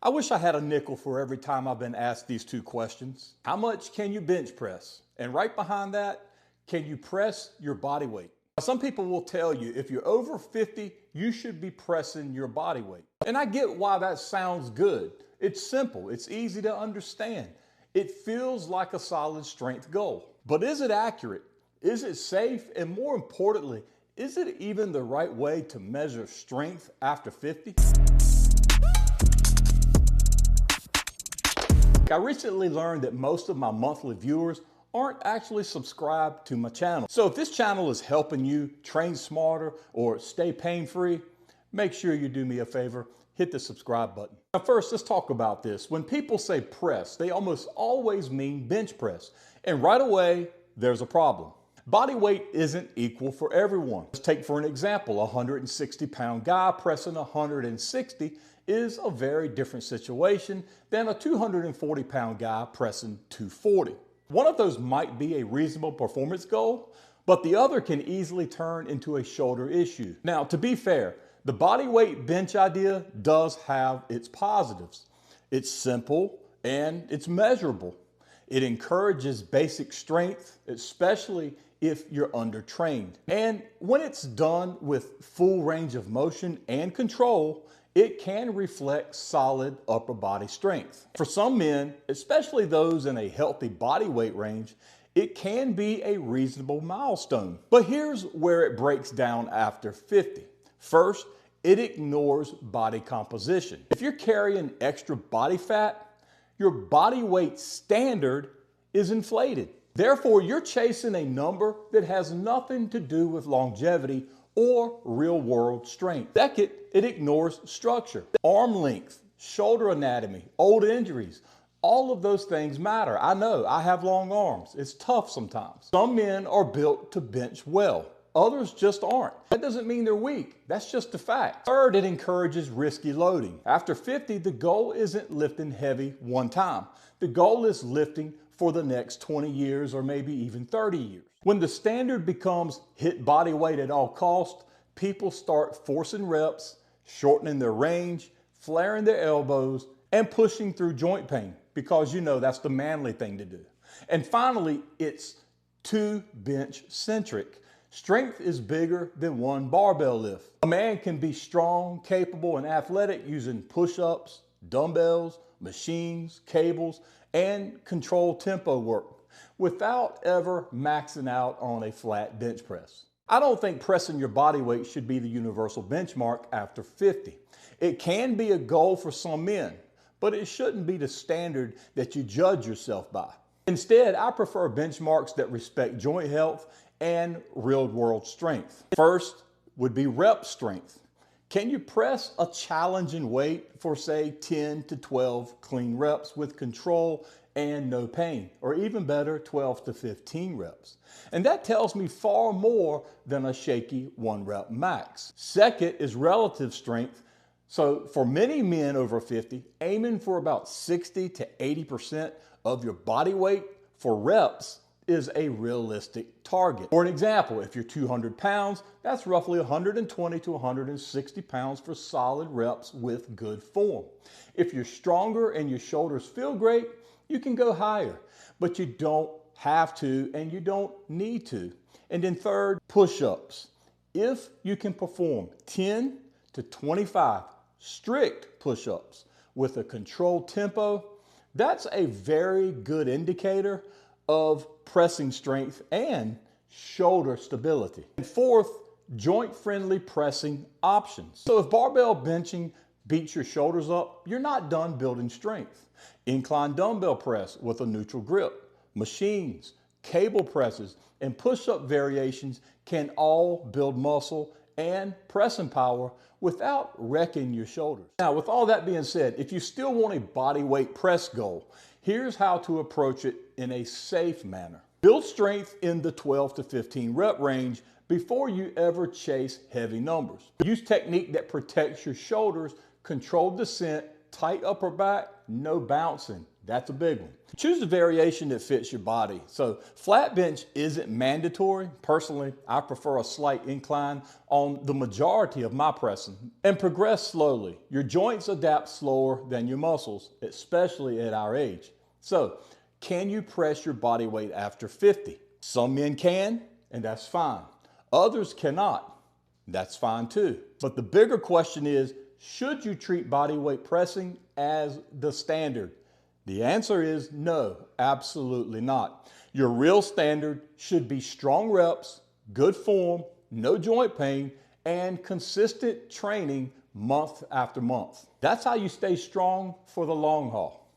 I wish I had a nickel for every time I've been asked these two questions. How much can you bench press? And right behind that, can you press your body weight? Some people will tell you if you're over 50, you should be pressing your body weight. And I get why that sounds good. It's simple, it's easy to understand. It feels like a solid strength goal. But is it accurate? Is it safe? And more importantly, is it even the right way to measure strength after 50? I recently learned that most of my monthly viewers aren't actually subscribed to my channel. So if this channel is helping you train smarter or stay pain-free, make sure you do me a favor, hit the subscribe button. Now first, let's talk about this. When people say press, they almost always mean bench press. And right away, there's a problem. Body weight isn't equal for everyone. Let's take for an example, a 160-pound guy pressing 160 is a very different situation than a 240-pound guy pressing 240. One of those might be a reasonable performance goal, but the other can easily turn into a shoulder issue. Now, to be fair, the body weight bench idea does have its positives. It's simple and it's measurable. It encourages basic strength, especially if you're undertrained. And when it's done with full range of motion and control, it can reflect solid upper body strength. For some men, especially those in a healthy body weight range, it can be a reasonable milestone. But here's where it breaks down after 50. First, it ignores body composition. If you're carrying extra body fat, your body weight standard is inflated. Therefore, you're chasing a number that has nothing to do with longevity or real-world strength. Second, it ignores structure. Arm length, shoulder anatomy, old injuries, all of those things matter. I know, I have long arms. It's tough sometimes. Some men are built to bench well. Others just aren't. That doesn't mean they're weak. That's just a fact. Third, it encourages risky loading. After 50, the goal isn't lifting heavy one time. The goal is lifting for the next 20 years or maybe even 30 years. When the standard becomes hit body weight at all costs, people start forcing reps, shortening their range, flaring their elbows, and pushing through joint pain because you know that's the manly thing to do. And finally, it's too bench centric. Strength is bigger than one barbell lift. A man can be strong, capable, and athletic using push-ups, dumbbells, machines, cables, and controlled tempo work without ever maxing out on a flat bench press. I don't think pressing your body weight should be the universal benchmark after 50. It can be a goal for some men, but it shouldn't be the standard that you judge yourself by. Instead, I prefer benchmarks that respect joint health and real-world strength. First would be rep strength. Can you press a challenging weight for say 10 to 12 clean reps with control and no pain, or even better, 12 to 15 reps? And that tells me far more than a shaky 1 rep max. Second is relative strength. So for many men over 50, aiming for about 60 to 80% of your body weight for reps is a realistic target. For an example, if you're 200 pounds, that's roughly 120 to 160 pounds for solid reps with good form. If you're stronger and your shoulders feel great, you can go higher, but you don't have to and you don't need to. And then third, push-ups. If you can perform 10 to 25 strict push-ups with a controlled tempo, that's a very good indicator of pressing strength and shoulder stability. And fourth, joint-friendly pressing options. So if barbell benching beats your shoulders up, you're not done building strength. Incline dumbbell press with a neutral grip, machines, cable presses, and push-up variations can all build muscle and pressing power without wrecking your shoulders. Now, with all that being said, if you still want a body weight press goal, here's how to approach it in a safe manner. Build strength in the 12 to 15 rep range before you ever chase heavy numbers. Use technique that protects your shoulders, controlled descent, tight upper back, no bouncing. That's a big one. Choose a variation that fits your body. So flat bench isn't mandatory. Personally, I prefer a slight incline on the majority of my pressing. And progress slowly. Your joints adapt slower than your muscles, especially at our age. So can you press your body weight after 50? Some men can, and that's fine. Others cannot. That's fine too. But the bigger question is, should you treat body weight pressing as the standard? The answer is no, absolutely not. Your real standard should be strong reps, good form, no joint pain, and consistent training month after month. That's how you stay strong for the long haul.